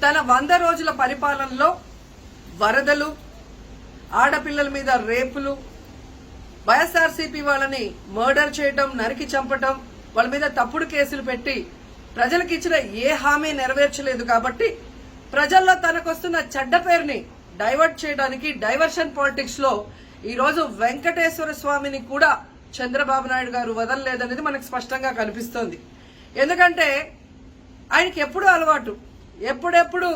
తన 100 రోజుల పరిపాలనలో వరదలు, ఆడపిల్లల మీద రేపులు, వైఎస్ఆర్సీపీ వాళ్ళని మర్డర్ చేయటం, నరికి చంపటం, వాళ్ళ మీద తప్పుడు కేసులు పెట్టి ప్రజలకు ఇచ్చిన ఏ హామీ నెరవేర్చలేదు. కాబట్టి ప్రజల్లో తనకొస్తున్న చెడ్డ పేరుని డైవర్ట్ చేయడానికి డైవర్షన్ పాలిటిక్స్ లో ఈ రోజు వెంకటేశ్వర స్వామిని కూడా చంద్రబాబు నాయుడు గారు వదలలేదనేది మనకు స్పష్టంగా కనిపిస్తోంది. ఎందుకంటే ఆయనకి ఎప్పుడు అలవాటు, ఎప్పుడెప్పుడు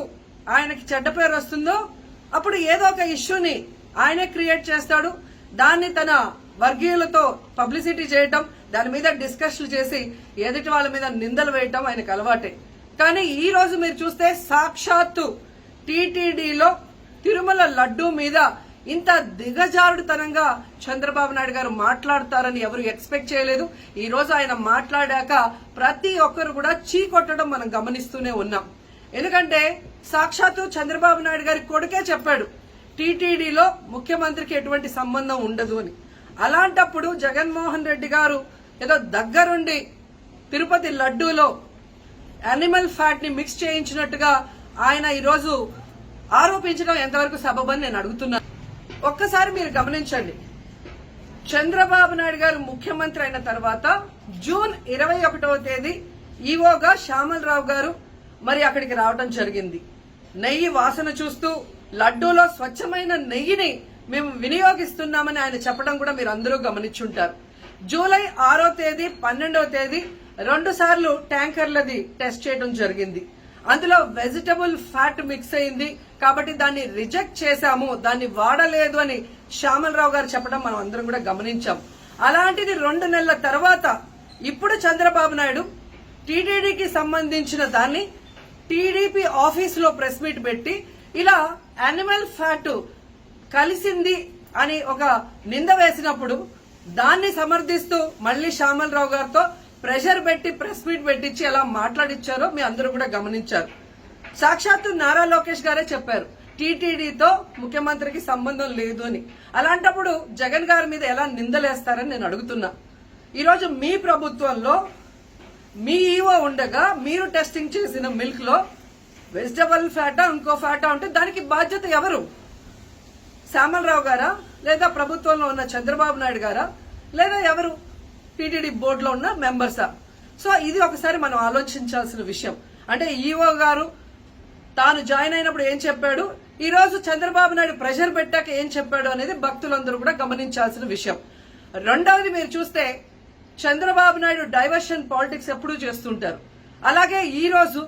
ఆయనకి చెడ్డ పేరు వస్తుందో అప్పుడు ఏదో ఒక ఇష్యూని ఆయనే క్రియేట్ చేస్తాడు. దాన్ని తన వర్గీయులతో పబ్లిసిటీ చేయటం, దాని మీద డిస్కషన్లు చేసి ఎదుటి వాళ్ళ మీద నిందలు వేయటం ఆయనకు అలవాటే. కానీ ఈ రోజు మీరు చూస్తే సాక్షాత్తు టీటీడీలో తిరుమల లడ్డూ మీద ఇంత దిగజారుడుతనంగా చంద్రబాబు నాయుడు గారు మాట్లాడతారని ఎవరు ఎక్స్పెక్ట్ చేయలేదు. ఈ రోజు ఆయన మాట్లాడాక ప్రతి ఒక్కరు కూడా చీకొట్టడం మనం గమనిస్తూనే ఉన్నాం. ఎందుకంటే సాక్షాత్తు చంద్రబాబు నాయుడు గారి కొడుకే చెప్పాడు టీటీడీలో ముఖ్యమంత్రికి ఎటువంటి సంబంధం ఉండదు అని. అలాంటప్పుడు జగన్మోహన్ రెడ్డి గారు ఏదో దగ్గరుండి తిరుపతి లడ్డూలో యానిమల్ ఫ్యాట్ ని మిక్స్ చేయించినట్టుగా ఆయన ఈరోజు ఆరోపించడం ఎంతవరకు సబబని నేను అడుగుతున్నాను. ఒక్కసారి మీరు గమనించండి, చంద్రబాబు నాయుడు గారు ముఖ్యమంత్రి అయిన తర్వాత జూన్ 21వ తేదీ ఈవోగా శ్యామలరావు గారు మరి అక్కడికి రావడం జరిగింది. నెయ్యి వాసన చూస్తూ లడ్డూలో స్వచ్ఛమైన నెయ్యిని మేము వినియోగిస్తున్నామని ఆయన చెప్పడం కూడా మీరు అందరూ గమనించుంటారు. జూలై 6వ తేదీ 12వ తేదీ 2 సార్లు ట్యాంకర్లది టెస్ట్ చేయడం జరిగింది. అందులో వెజిటబుల్ ఫ్యాట్ మిక్స్ అయింది కాబట్టి దాన్ని రిజెక్ట్ చేశాము, దాన్ని వాడలేదు అని శ్యామలరావు గారు చెప్పడం మనం అందరం కూడా గమనించాం. అలాంటిది 2 నెలల తర్వాత ఇప్పుడు చంద్రబాబు నాయుడు టీటీడీకి సంబంధించిన దాన్ని టీడీపీ ఆఫీసులో ప్రెస్ మీట్ పెట్టి ఇలా యానిమల్ ఫ్యాట్ కలిసింది అని ఒక నింద వేసినప్పుడు దాన్ని సమర్థిస్తూ మళ్లీ శ్యామలరావు గారితో ప్రెషర్ పెట్టి ప్రెస్ మీట్ పెట్టించి ఎలా మాట్లాడిచ్చారో మీ అందరూ కూడా గమనించారు. సాక్షాత్తు నారా లోకేష్ గారే చెప్పారు టీటీడీతో ముఖ్యమంత్రికి సంబంధం లేదు అని. అలాంటప్పుడు జగన్ గారి మీద ఎలా నిందలేస్తారని నేను అడుగుతున్నా. ఈరోజు మీ ప్రభుత్వంలో మీ ఈవో ఉండగా మీరు టెస్టింగ్ చేసిన మిల్క్ లో వెజిటబుల్ ఫ్యాటా ఇంకో ఫ్యాటా ఉంటే దానికి బాధ్యత ఎవరు? శ్యామలరావు గారా, లేదా ప్రభుత్వంలో ఉన్న చంద్రబాబు నాయుడు గారా, లేదా ఎవరు టీటీడీ బోర్డులో ఉన్న మెంబర్సా? సో ఇది ఒకసారి మనం ఆలోచించాల్సిన విషయం. అంటే ఈవో గారు తాను జాయిన్ అయినప్పుడు ఏం చెప్పాడు, ఈ రోజు చంద్రబాబు నాయుడు ప్రెషర్ పెట్టాక ఏం చెప్పాడు అనేది భక్తులందరూ కూడా గమనించాల్సిన విషయం. రెండవది మీరు చూస్తే చంద్రబాబు నాయుడు డైవర్షన్ పాలిటిక్స్ ఎప్పుడూ చేస్తుంటారు. అలాగే ఈ రోజు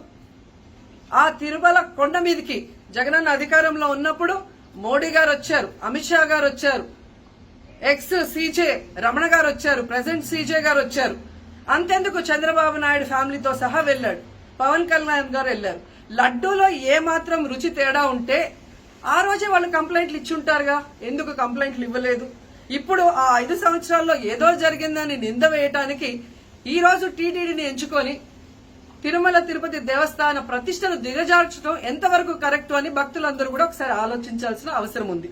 ఆ తిరుమల కొండ మీదకి జగనన్న అధికారంలో ఉన్నప్పుడు మోడీ గారు వచ్చారు, అమిత్ షా గారు వచ్చారు, ఎక్స్ సీజే రమణ గారు వచ్చారు, ప్రెసెంట్ సీజే గారు వచ్చారు. అంతెందుకు చంద్రబాబు నాయుడు ఫ్యామిలీతో సహా వెళ్లాడు, పవన్ కళ్యాణ్ గారు వెళ్లారు. లడ్డూలో ఏ మాత్రం రుచి తేడా ఉంటే ఆ రోజే వాళ్ళు కంప్లైంట్లు ఇచ్చుంటారుగా, ఎందుకు కంప్లైంట్లు ఇవ్వలేదు? ఇప్పుడు ఆ 5 సంవత్సరాల్లో ఏదో జరిగిందని నింద వేయటానికి ఈ రోజు టీటీడీని ఎంచుకొని తిరుమల తిరుపతి దేవస్థాన ప్రతిష్టను దిగజార్చడం ఎంతవరకు కరెక్ట్ అని భక్తులందరూ కూడా ఒకసారి ఆలోచించాల్సిన అవసరం ఉంది.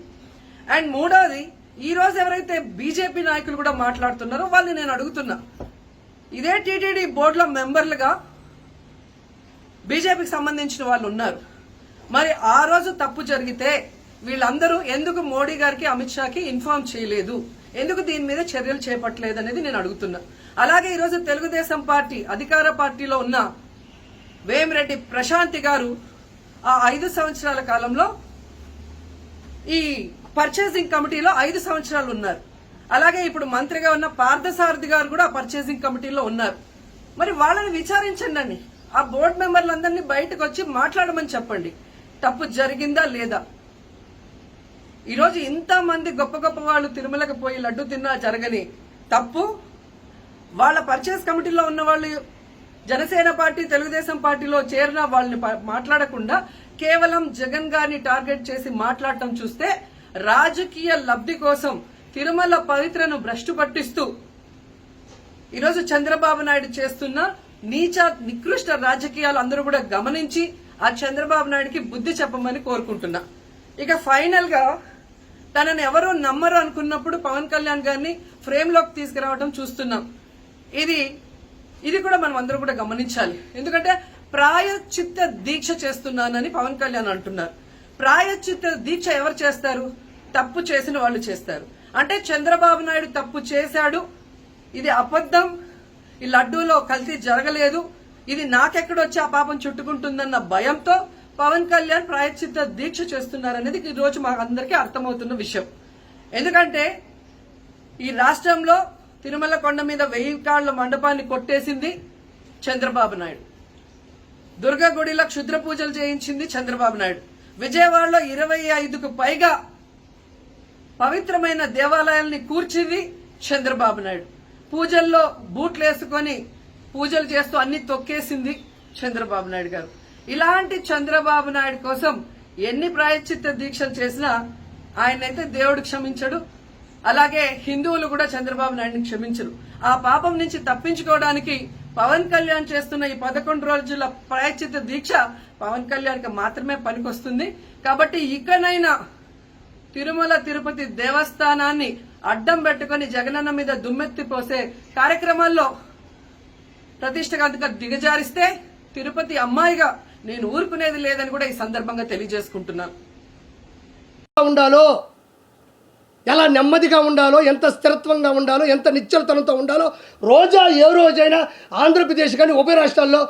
అండ్ మూడోది, ఈ రోజు ఎవరైతే బీజేపీ నాయకులు కూడా మాట్లాడుతున్నారో వాళ్ళని నేను అడుగుతున్నా, ఇదే టీటీడీ బోర్డులో మెంబర్లుగా బీజేపీకి సంబంధించిన వాళ్ళు ఉన్నారు. మరి ఆ రోజు తప్పు జరిగితే వీళ్ళందరూ ఎందుకు మోడీ గారికి అమిత్ షాకి ఇన్ఫార్మ్ చేయలేదు, ఎందుకు దీని మీద చర్యలు చేపట్టలేదు అనేది నేను అడుగుతున్నా. అలాగే ఈరోజు తెలుగుదేశం పార్టీ అధికార పార్టీలో ఉన్న వేమిరెడ్డి ప్రశాంతి గారు ఆ 5 సంవత్సరాల కాలంలో ఈ పర్చేసింగ్ కమిటీలో 5 సంవత్సరాలు ఉన్నారు. అలాగే ఇప్పుడు మంత్రిగా ఉన్న పార్థసారథి గారు కూడా పర్చేసింగ్ కమిటీలో ఉన్నారు. మరి వాళ్ళని విచారించండి, ఆ బోర్డు మెంబర్లందరినీ బయటకు వచ్చి మాట్లాడమని చెప్పండి, తప్పు జరిగిందా లేదా. ఈరోజు ఇంతమంది గొప్ప గొప్ప వాళ్ళు తిరుమలకు పోయి లడ్డు తిన్నా జరగని తప్పు వాళ్ళ పర్చేస్ కమిటీలో ఉన్న వాళ్ళు జనసేన పార్టీ తెలుగుదేశం పార్టీలో చేరిన వాళ్ళని మాట్లాడకుండా కేవలం జగన్ గారిని టార్గెట్ చేసి మాట్లాడటం చూస్తే రాజకీయ లబ్ధి కోసం తిరుమల పవిత్రను భ్రష్టు పట్టిస్తూ ఈరోజు చంద్రబాబు నాయుడు చేస్తున్న నీచ నికృష్ట రాజకీయాలు అందరూ కూడా గమనించి ఆ చంద్రబాబు నాయుడుకి బుద్ధి చెప్పమని కోరుకుంటున్నా. ఇక ఫైనల్ గా తనని ఎవరూ నమ్మరు అనుకున్నప్పుడు పవన్ కళ్యాణ్ గారిని ఫ్రేమ్ లోకి తీసుకురావడం చూస్తున్నాం. ఇది కూడా మనం అందరూ కూడా గమనించాలి. ఎందుకంటే ప్రాయశ్చిత్త దీక్ష చేస్తున్నానని పవన్ కళ్యాణ్ అంటున్నారు. ప్రాయశ్చిత్త దీక్ష ఎవరు చేస్తారు? తప్పు చేసిన వాళ్ళు చేస్తారు. అంటే చంద్రబాబు నాయుడు తప్పు చేశాడు, ఇది అబద్ధం, ఈ లడ్డూలో కల్తీ జరగలేదు, ఇది నాకెక్కడొచ్చి ఆ పాపం చుట్టుకుంటుందన్న భయంతో పవన్ కళ్యాణ్ ప్రాయశ్చిత్త దీక్ష చేస్తున్నారనేది ఈ రోజు మా అందరికీ అర్థమవుతున్న విషయం. ఎందుకంటే ఈ రాష్ట్రంలో తిరుమల కొండ మీద 1000 కాళ్ల మండపాన్ని కొట్టేసింది చంద్రబాబు నాయుడు. దుర్గా గుడిలో క్షుద్ర పూజలు చేయించింది చంద్రబాబు నాయుడు. విజయవాడలో 25కు పైగా పవిత్రమైన దేవాలయాల్ని కూర్చింది చంద్రబాబు నాయుడు. పూజల్లో బూట్లు వేసుకొని పూజలు చేస్తూ అన్ని తొక్కేసింది చంద్రబాబు నాయుడు గారు. ఇలాంటి చంద్రబాబు నాయుడు కోసం ఎన్ని ప్రాయశ్చిత్త దీక్షలు చేసినా ఆయనైతే దేవుడు క్షమించడు, అలాగే హిందువులు కూడా చంద్రబాబు నాయుడిని క్షమించరు. ఆ పాపం నుంచి తప్పించుకోవడానికి పవన్ కళ్యాణ్ చేస్తున్న ఈ 11 రోజుల ప్రాయశ్చిత్త దీక్ష పవన్ కళ్యాణ్కి మాత్రమే పనికొస్తుంది. కాబట్టి ఇకనైనా తిరుమల తిరుపతి దేవస్థానాన్ని అడ్డం పెట్టుకుని జగనన్న మీద దుమ్మెత్తి పోసే కార్యక్రమాల్లో ప్రతిష్టగా దిగజారిస్తే తిరుపతి అమ్మాయిగా నేను ఊరుకునేది లేదని కూడా ఈ సందర్భంగా తెలియజేసుకుంటున్నాను. ఉండాలో, ఎలా నెమ్మదిగా ఉండాలో, ఎంత స్థిరత్వంగా ఉండాలో, ఎంత నిశ్చలతనంతో ఉండాలో రోజా ఏ రోజైనా ఆంధ్రప్రదేశ్ కానీ ఉభయ రాష్ట్రాల్లో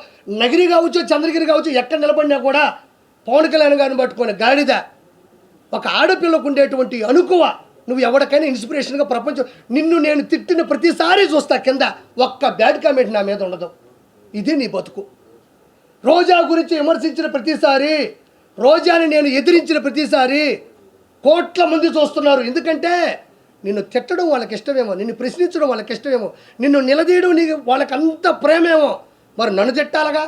నగిరి కావచ్చు, చంద్రగిరి కావచ్చు, ఎక్కడ నిలబడినా కూడా పవన్ కళ్యాణ్ గారిని పట్టుకునే గాడిద ఒక ఆడపిల్లకు ఉండేటువంటి అనుకువ నువ్వు ఎవరికైనా ఇన్స్పిరేషన్గా ప్రపంచం నిన్ను నేను తిట్టిన ప్రతిసారి చూస్తా కింద ఒక్క బ్యాడ్ కామెంట్ నా మీద ఉండదు. ఇది నీ బతుకు. రోజా గురించి విమర్శించిన ప్రతిసారి, రోజాని నేను ఎదిరించిన ప్రతిసారి కోట్ల మంది చూస్తున్నారు. ఎందుకంటే నిన్ను తిట్టడం వాళ్ళకి ఇష్టమేమో, నిన్ను ప్రశ్నించడం వాళ్ళకి ఇష్టమేమో, నిన్ను నిలదీయడం నీకు వాళ్ళకి అంత ప్రేమేమో. మరి నన్ను తిట్టాలగా,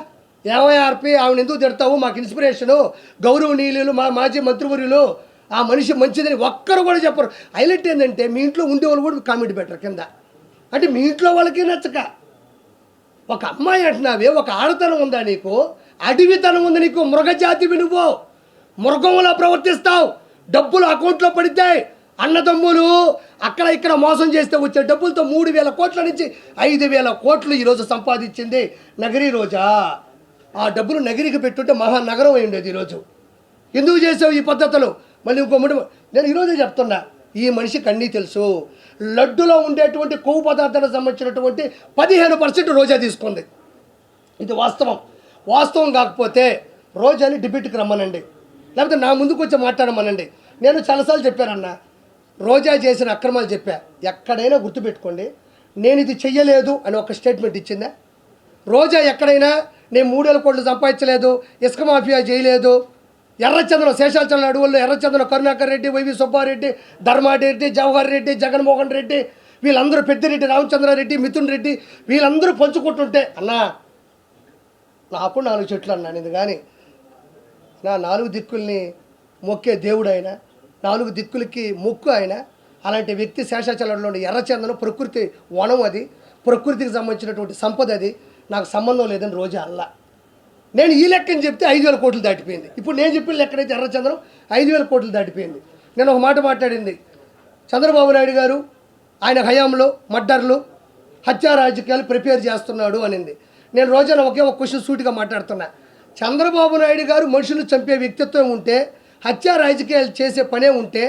ఏమయ్యార్పి ఆవిడ ఎందుకు తిడతావు, మాకు ఇన్స్పిరేషను, గౌరవనీయులు, మా మాజీ మంత్రివర్యులు, ఆ మనిషి మంచిదని ఒక్కరు కూడా చెప్పరు. హైలైట్ ఏంటంటే మీ ఇంట్లో ఉండేవాళ్ళు కూడా కామెంట్ పెట్టరు కింద. అంటే మీ ఇంట్లో వాళ్ళకి నచ్చక ఒక అమ్మాయి అంటున్నావే, ఒక ఆడతనం ఉందా నీకు, అడవితనం ఉంది నీకు, మృగజాతివి నువ్వు, మృగంలా ప్రవర్తిస్తావు. డబ్బులు అకౌంట్లో పడితే అన్నదమ్ములు అక్కడ ఇక్కడ మోసం చేస్తే వచ్చే డబ్బులతో 3000 కోట్ల నుంచి 5000 కోట్లు ఈరోజు సంపాదించింది నగరి రోజా. ఆ డబ్బులు నగరికి పెట్టుంటే మహానగరం అయి ఉండేది ఈరోజు. ఎందుకు చేసావు ఈ పద్ధతులు? మళ్ళీ ఇంకో నేను ఈరోజే చెప్తున్నా, ఈ మనిషికి అన్నీ తెలుసు. లడ్డులో ఉండేటువంటి కొవ్వు పదార్థాలకు సంబంధించినటువంటి 15% రోజా తీసుకుంది. ఇది వాస్తవం. వాస్తవం కాకపోతే రోజాని డిబేట్కి రమ్మనండి, లేకపోతే నా ముందుకు వచ్చి మాట్లాడమనండి. నేను చాలాసార్లు చెప్పానన్నా, రోజా చేసిన అక్రమాలు చెప్పా. ఎక్కడైనా గుర్తుపెట్టుకోండి, నేను ఇది చెయ్యలేదు అని ఒక స్టేట్మెంట్ ఇచ్చిందా? రోజా ఎక్కడైనా నేను 3000 కోట్లు సంపాదించలేదు, ఇసుక మాఫియా చేయలేదు, ఎర్రచంద్రం శేషాచలం అడవుల్లో ఎర్రచంద్రం కరుణాకర్ రెడ్డి, వైవి సుబ్బారెడ్డి, ధర్మారెడ్డి, జవహర్ రెడ్డి, జగన్మోహన్ రెడ్డి, వీళ్ళందరూ పెద్దిరెడ్డి, రామచంద్రారెడ్డి, మిథున్ రెడ్డి, వీళ్ళందరూ పంచుకుంటుంటే అన్నా నాకు 4 చెట్లు అన్నాను. ఇది కానీ నా 4 దిక్కుల్ని మొక్కే దేవుడు ఆయన, 4 దిక్కులకి మొక్కు ఆయన. అలాంటి వ్యక్తి శేషాచలంలో ఎర్రచందనం ప్రకృతి వనం, అది ప్రకృతికి సంబంధించినటువంటి సంపద, అది నాకు సంబంధం లేదని రోజా అల్లా. నేను ఈ లెక్కని చెప్తే 5000 కోట్లు దాటిపోయింది. ఇప్పుడు నేను చెప్పిన లెక్కనైతే ఎర్రచందనం 5000 కోట్లు దాటిపోయింది. నేను ఒక మాట మాట్లాడింది, చంద్రబాబు నాయుడు గారు ఆయన హయాంలో మర్డర్లు, హత్యా రాజకీయాలు ప్రిపేర్ చేస్తున్నాడు అనింది. నేను రోజాన ఒకే ఒక క్వశ్చన్ సూటిగా మాట్లాడుతున్నా. చంద్రబాబు నాయుడు గారు మనుషులు చంపే వ్యక్తిత్వం ఉంటే, హత్యా రాజకీయాలు చేసే పనే ఉంటే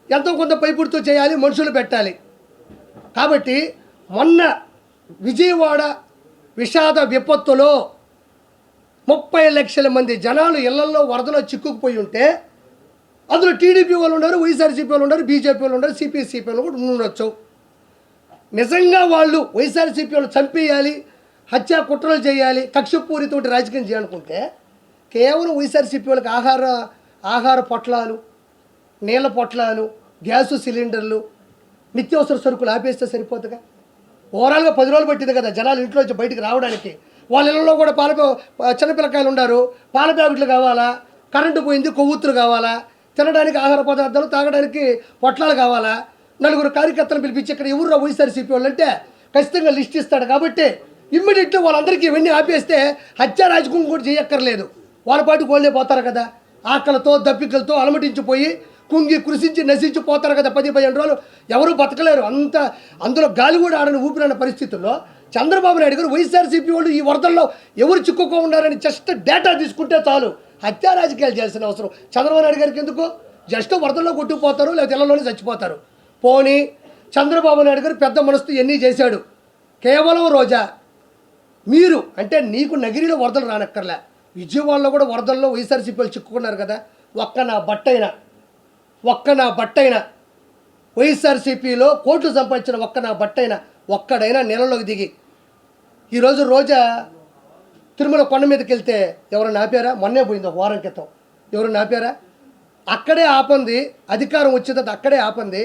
ఎంతో కొంత పైపుడుతూ చేయాలి, మనుషులు పెట్టాలి. కాబట్టి మొన్న విజయవాడ విషాద విపత్తులో 30 లక్షల మంది జనాలు ఇళ్లలో వరదలో చిక్కుకుపోయి ఉంటే అందులో టీడీపీ వాళ్ళు ఉన్నారు, వైఎస్ఆర్సీపీ వాళ్ళు ఉన్నారు, బీజేపీ వాళ్ళు ఉన్నారు, సిపిఐ వాళ్ళు కూడా ఉండొచ్చు. నిజంగా వాళ్ళు వైఎస్ఆర్సీపీ వాళ్ళు చంపేయాలి, హత్యా కుట్రలు చేయాలి, కక్షపూరితోటి రాజకీయం చేయాలనుకుంటే కేవలం వైఎస్ఆర్సీపీ వాళ్ళకి ఆహార పొట్లాలు, నీళ్ళ పొట్లాలు, గ్యాసు సిలిండర్లు, నిత్యావసర సరుకులు ఆపేస్తే సరిపోతుందిగా. ఓవరాల్గా 10 రోజులు పట్టింది కదా జనాలు ఇంట్లో నుంచి బయటికి రావడానికి. వాళ్ళ ఇళ్ళలో కూడా చిన్నపిల్లకాయలు ఉన్నారు, పాల ప్యాకెట్లు కావాలా, కరెంటు పోయింది, కొవ్వొత్తులు కావాలా, తినడానికి ఆహార పదార్థాలు, తాగడానికి పొట్లాలు కావాలా. 4 కార్యకర్తలు పిలిపించి ఇక్కడ ఎవరు వైఎస్ఆర్సీపీ వాళ్ళు అంటే ఖచ్చితంగా లిస్ట్ ఇస్తాడు. కాబట్టి ఇమ్మీడియట్గా వాళ్ళందరికీ ఇవన్నీ ఆపేస్తే హత్యా రాజకీయం కూడా చేయక్కర్లేదు, వాళ్ళ పాటు గోళ్ళే పోతారు కదా. ఆకలితో దప్పికలతో అలమటించిపోయి కుంగి కృషించి నశించిపోతారు కదా 10-15 రోజులు. ఎవరు బతకలేరు. అందులో గాలి కూడా ఆడని ఊపిరన్న పరిస్థితుల్లో చంద్రబాబు నాయుడు గారు వైఎస్ఆర్సీపీ వాళ్ళు ఈ వరదల్లో ఎవరు చిక్కుకో ఉన్నారని జస్ట్ డేటా తీసుకుంటే చాలు. హత్యా రాజకీయాలు చేయాల్సిన అవసరం చంద్రబాబు నాయుడు గారికి ఎందుకు? జస్ట్ వరదల్లో కొట్టుకుపోతారు, లేదా ఇళ్లలోనే చచ్చిపోతారు. పోనీ చంద్రబాబు నాయుడు గారు పెద్ద మనసుతో ఎన్ని చేశాడు. కేవలం రోజా మీరు అంటే నీకు నగిరిలో వరదలు రానక్కర్లే, విజయవాడలో కూడా వరదల్లో వైఎస్ఆర్సీపీ వాళ్ళు చిక్కుకున్నారు కదా. ఒక్క నా బట్టైనా వైఎస్ఆర్సీపీలో కోట్లు సంపాదించిన నా బట్టైనా ఒక్కడైనా నీళ్ళలోకి దిగి ఈరోజు రోజా తిరుమల కొండ మీదకి వెళ్తే ఎవరైనా ఆపారా? మొన్నే పోయింది ఒక వారం క్రితం. ఎవరైనా ఆపారా? అక్కడే ఆపంది. అధికారం వచ్చిన తర్వాత అక్కడే ఆపంది.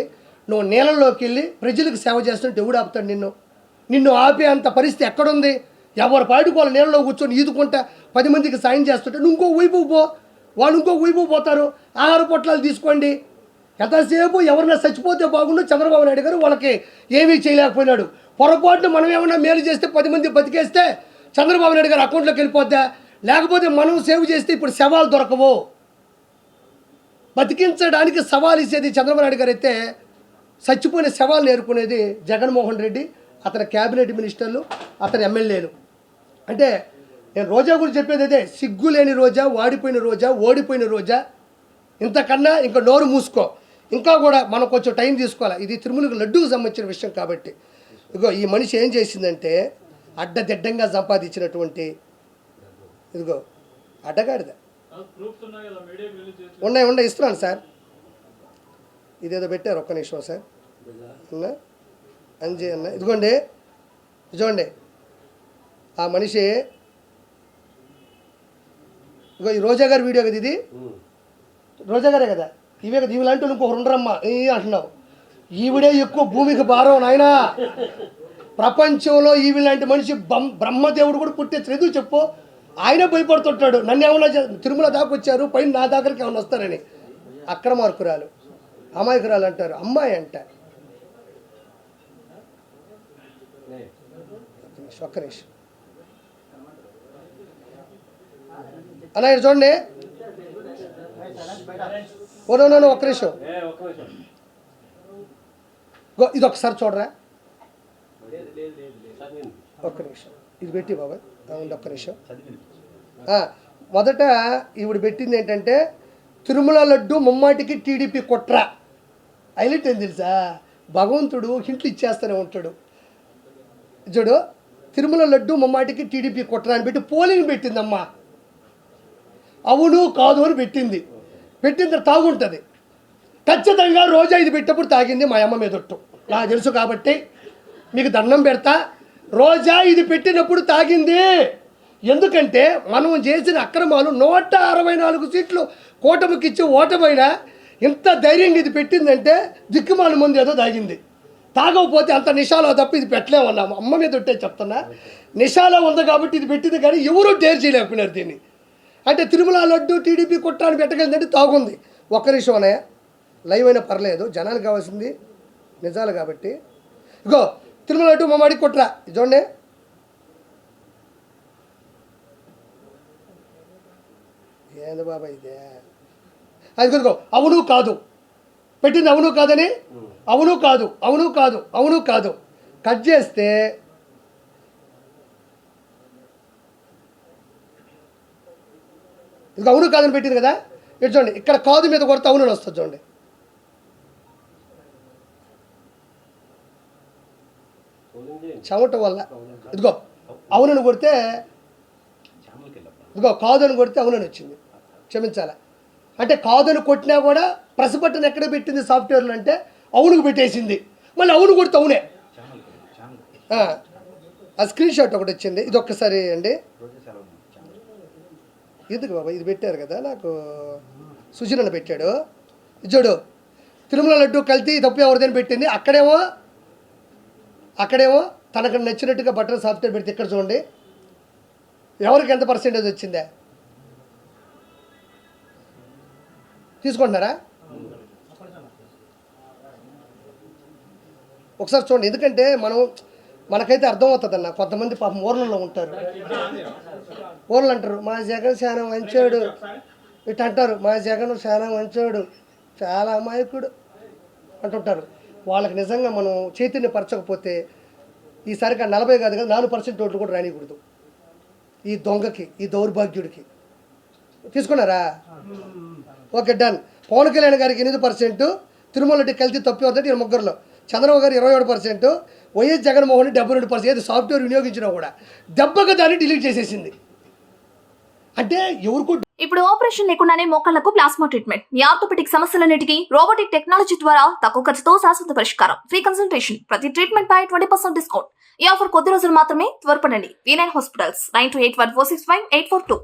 నువ్వు నీళ్ళలోకి వెళ్ళి ప్రజలకు సేవ చేస్తుంటే ఎవడు ఆపుతాడు నిన్ను ఆపే అంత పరిస్థితి ఎక్కడుంది? ఎవరు పాడుకోవాలి నీళ్ళలో కూర్చొని ఈదుకుంటా 10 మందికి సాయం చేస్తుంటే నువ్వు ఇంకో వైపు పో, వాళ్ళు ఇంకో వైపు పోతారు. ఆహార పొట్లాలు తీసుకోండి. ఎంతసేపు ఎవరైనా చచ్చిపోతే బాగుండు. చంద్రబాబు నాయుడు గారు వాళ్ళకి ఏమీ చేయలేకపోయినాడు. పొరపాటున మనం ఏమన్నా మేలు చేస్తే 10 మంది బతికేస్తే చంద్రబాబు నాయుడు గారు అకౌంట్లోకి వెళ్ళిపోద్దా? లేకపోతే మనం సేవ్ చేస్తే ఇప్పుడు శవాలు దొరకవు. బతికించడానికి సవాల్ ఇచ్చేది చంద్రబాబు నాయుడు గారు అయితే చచ్చిపోయిన శవాలు నేర్పుకునేది జగన్మోహన్ రెడ్డి, అతని క్యాబినెట్ మినిస్టర్లు, అతని ఎమ్మెల్యేలు. అంటే నేను రోజా గురించి చెప్పేది అదే, సిగ్గు లేని రోజా, వాడిపోయిన రోజా, ఓడిపోయిన రోజా. ఇంతకన్నా ఇంకా నోరు మూసుకో. ఇంకా కూడా మనం కొంచెం టైం తీసుకోవాలి. ఇది తిరుమలకు లడ్డూకు సంబంధించిన విషయం కాబట్టి. ఇదిగో ఈ మనిషి ఏం చేసిందంటే అడ్డదిడ్డంగా సంపాదించినటువంటి ఇదిగో అడ్డగాడిద ఉన్నాయి ఇస్తున్నాను సార్. ఇదేదో పెట్టారు, ఒక్క నిమిషం సార్. అన్నా అంజయ్ అన్న ఇదిగోండి, చూడండి ఆ మనిషి. ఇగో ఈ రోజా గారి వీడియో కదా ఇది, రోజా గారే కదా. ఇవే కదా ఇవిలాంటి ఇంకొకరు ఉండరమ్మా అంటున్నావు. ఈవిడే ఎక్కువ భూమికి భారం నాయన. ప్రపంచంలో ఈవిలాంటి మనిషి బ్రహ్మదేవుడు కూడా పుట్టే చదువు చెప్పు. ఆయన భయపడుతుంటాడు. నన్ను ఏమన్నా తిరుమల దాకా వచ్చారు, పైన నా దగ్గరికి ఏమన్నా వస్తారని. అక్రమార్కురాలు, అమాయకురాలు అంటారు. అమ్మాయి అంట. ఒక్క నిమిషం అలా చూడండి. ఓనో ఒక్క నిమిషం, ఇది ఒకసారి చూడరా. ఒక్క నిమిషం ఇది పెట్టి బాబాయ్ ఉంది. ఒక్క నిమిషం. మొదట ఈవిడ పెట్టింది ఏంటంటే తిరుమల లడ్డు ముమ్మాటికి టీడీపీ కుట్ర. హైలైట్ ఏం తెలుసా? భగవంతుడు హింట్లు ఇచ్చేస్తూనే ఉంటాడు. చూడు, తిరుమల లడ్డు ముమ్మాటికి టీడీపీ కుట్ర అని పెట్టి పోలింగ్ పెట్టిందమ్మా. అవును కాదు అని పెట్టింది. పెట్టిన తాగుంటుంది ఖచ్చితంగా. రోజా ఇది పెట్టినప్పుడు తాగింది మా అమ్మ మీదొట్టు, నాకు తెలుసు కాబట్టి మీకు దండం పెడతా. రోజా ఇది పెట్టినప్పుడు తాగింది. ఎందుకంటే మనం చేసిన అక్రమాలు 164 సీట్లు కూటమికిచ్చి ఓటమైనా ఇంత ధైర్యంగా ఇది పెట్టిందంటే దిక్కుమాల ముందు ఏదో తాగింది. తాగకపోతే అంత నిషాలో తప్ప ఇది పెట్టలేమన్నాము. అమ్మ మీద ఉంటే చెప్తున్నా, నిషాలో ఉంది కాబట్టి ఇది పెట్టింది. కానీ ఎవరూ డేర్ చేయలేకపోయినారు దీన్ని. అంటే తిరుమల లడ్డు టీడీపీ కుట్రాన్ని పెట్టగలిందంటే తాగుంది. ఒక్క నిమిషం అనే లైవ్ అయినా పర్లేదు, జనానికి కావాల్సింది నిజాలు కాబట్టి. ఇగో తిరుమల లడ్డు మమ్మాడి కుట్ర చూడండి. ఏంది బాబా ఇదే? అది కొద్దిగో అవును కాదు పెట్టింది. అవును కాదని అవును కాదు అవును కాదు అవును కాదు కట్ చేస్తే ఇది అవును కాదని పెట్టింది కదా. ఇటు చూడండి, ఇక్కడ కాదు మీద కొడితే అవును వస్తుంది. చూడండి, చెమట వల్ల. ఇదిగో అవునని కొడితే, ఇదిగో కాదని కొడితే అవునని వచ్చింది. క్షమించాలా అంటే కాదని కొట్టినా కూడా ప్రెస్ బటన్ ఎక్కడ పెట్టింది సాఫ్ట్వేర్లు అంటే అవునుకు పెట్టేసింది. మళ్ళీ అవును కొడితే అవునే. ఆ స్క్రీన్ షాట్ ఒకటి వచ్చింది. ఇది ఒక్కసారి అండి. ఎందుకు బాబా ఇది పెట్టారు కదా, నాకు సుజనను పెట్టాడు. చూడు, తిరుమల లడ్డు కల్తీ తప్పు ఎవరిదని పెట్టింది. అక్కడేమో తనకు నచ్చినట్టుగా బటన్ సాఫ్ట్వేర్ పెడితే ఇక్కడ చూడండి ఎవరికి ఎంత పర్సెంటేజ్ వచ్చిందే తీసుకుంటున్నారా? ఒకసారి చూడండి. ఎందుకంటే మనకైతే అర్థమవుతుందన్న. కొంతమంది పాపం ఊర్లలో ఉంటారు. ఊర్లు అంటారు మా జగన్ చాలా మంచోడు, ఇటు అంటారు మా జగన్ చాలా మంచోడు, చాలా అమాయకుడు అంటుంటారు. వాళ్ళకి నిజంగా మనం చైతన్యపరచకపోతే ఈసారికి 40 కాదు కదా 4% ఓట్లు కూడా రానికూడదు ఈ దొంగకి, ఈ దౌర్భాగ్యుడికి. తీసుకున్నారా? Okay, done. పవన్ కళ్యాణ్ గారికి 8%, తిరుమల రెడ్డి కలిసి తప్పి వద్దంటే 3 చంద్రబాబు గారు 27%, వైఎస్ జగన్మోహన్ రెడ్డి 72%. ఏది సాఫ్ట్వేర్ వినియోగించినా కూడా దెబ్బగా దాన్ని డిలీట్ చేసేసింది. అంటే ఎవరికో ఇప్పుడు ఆపరేషన్ లేకుండానే మోకాళ్లకు ప్లాస్మా ట్రీట్మెంట్. మీ ఆర్థోపెటిక్ సమస్యలన్నిటికీ రోబోటిక్ టెక్నాలజీ ద్వారా తక్కువ ఖర్చుతో శాశ్వత పరిష్కారం. Free consultation. ప్రతి ట్రీట్మెంట్ పై 20% డిస్కౌంట్. ఈ ఆఫర్ కొద్ది రోజులు మాత్రమే. త్వరపడండి. V9 hospitals 9281465842.